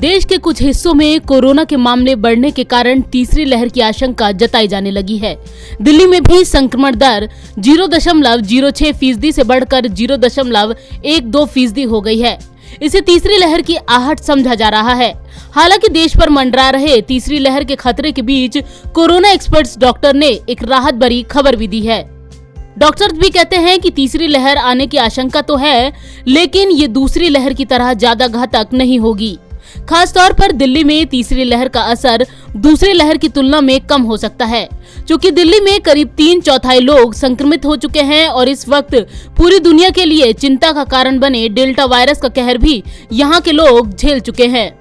देश के कुछ हिस्सों में कोरोना के मामले बढ़ने के कारण तीसरी लहर की आशंका जताई जाने लगी है। दिल्ली में भी संक्रमण दर 0.06% से बढ़कर 0.12% हो गई है। इसे तीसरी लहर की आहट समझा जा रहा है। हालांकि देश पर मंडरा रहे तीसरी लहर के खतरे के बीच कोरोना एक्सपर्ट्स डॉक्टर ने एक राहत भरी खबर भी दी है। डॉक्टर्स भी कहते हैं कि तीसरी लहर आने की आशंका तो है, लेकिन ये दूसरी लहर की तरह ज्यादा घातक नहीं होगी। खास तौर पर दिल्ली में तीसरी लहर का असर दूसरी लहर की तुलना में कम हो सकता है, क्योंकि दिल्ली में करीब 3/4 लोग संक्रमित हो चुके हैं और इस वक्त पूरी दुनिया के लिए चिंता का कारण बने डेल्टा वायरस का कहर भी यहाँ के लोग झेल चुके हैं।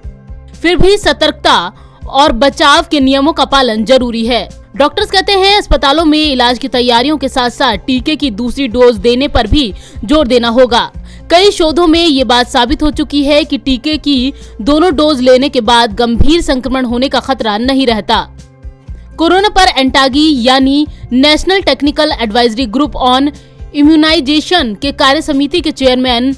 फिर भी सतर्कता और बचाव के नियमों का पालन जरूरी है। डॉक्टर्स कहते हैं अस्पतालों में इलाज की तैयारियों के साथ साथ टीके की दूसरी डोज देने पर भी जोर देना होगा। कई शोधों में ये बात साबित हो चुकी है कि टीके की दोनों डोज लेने के बाद गंभीर संक्रमण होने का खतरा नहीं रहता। कोरोना पर एंटागी यानी national technical advisory group on immunisation के कार्य समिति के चेयरमैन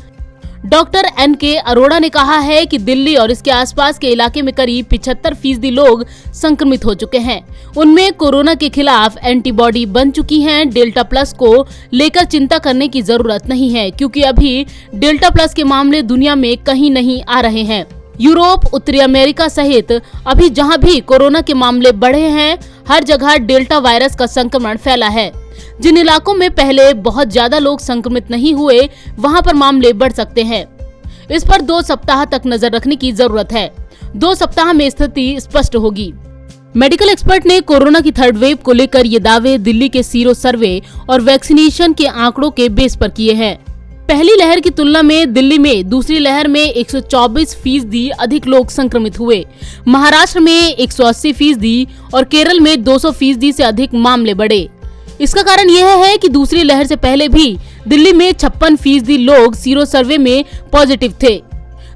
डॉक्टर NK अरोड़ा ने कहा है कि दिल्ली और इसके आसपास के इलाके में करीब 75% लोग संक्रमित हो चुके हैं। उनमें कोरोना के खिलाफ एंटीबॉडी बन चुकी हैं। डेल्टा प्लस को लेकर चिंता करने की जरूरत नहीं है, क्योंकि अभी डेल्टा प्लस के मामले दुनिया में कहीं नहीं आ रहे हैं। यूरोप, उत्तरी अमेरिका सहित अभी जहां भी कोरोना के मामले बढ़े हैं, हर जगह डेल्टा वायरस का संक्रमण फैला है। जिन इलाकों में पहले बहुत ज्यादा लोग संक्रमित नहीं हुए, वहां पर मामले बढ़ सकते हैं। इस पर 2 सप्ताह तक नजर रखने की जरूरत है। 2 सप्ताह में स्थिति स्पष्ट होगी। मेडिकल एक्सपर्ट ने कोरोना की थर्ड वेव को लेकर ये दावे दिल्ली के सीरो सर्वे और वैक्सीनेशन के आंकड़ों के बेस पर किए हैं। पहली लहर की तुलना में दिल्ली में दूसरी लहर में 124% अधिक लोग संक्रमित हुए। महाराष्ट्र में 180% और केरल में 200% से अधिक मामले बढ़े। इसका कारण यह है कि दूसरी लहर से पहले भी दिल्ली में 56% लोग सीरो सर्वे में पॉजिटिव थे।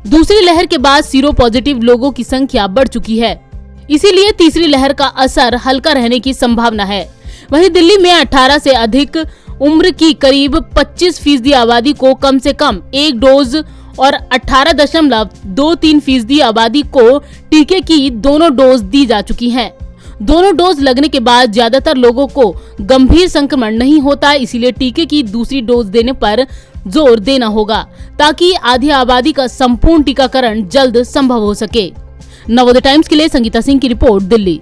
दूसरी लहर के बाद सीरो पॉजिटिव लोगों की संख्या बढ़ चुकी है, इसीलिए तीसरी लहर का असर हल्का रहने की संभावना है। वहीं दिल्ली में 18 से अधिक उम्र की करीब 25% आबादी को कम से कम एक डोज और 18.23% आबादी को टीके की दोनों डोज दी जा चुकी हैं। दोनों डोज लगने के बाद ज्यादातर लोगों को गंभीर संक्रमण नहीं होता, इसीलिए टीके की दूसरी डोज देने पर जोर देना होगा, ताकि आधी आबादी का संपूर्ण टीकाकरण जल्द संभव हो सके। नवोदय टाइम्स के लिए संगीता सिंह की रिपोर्ट, दिल्ली।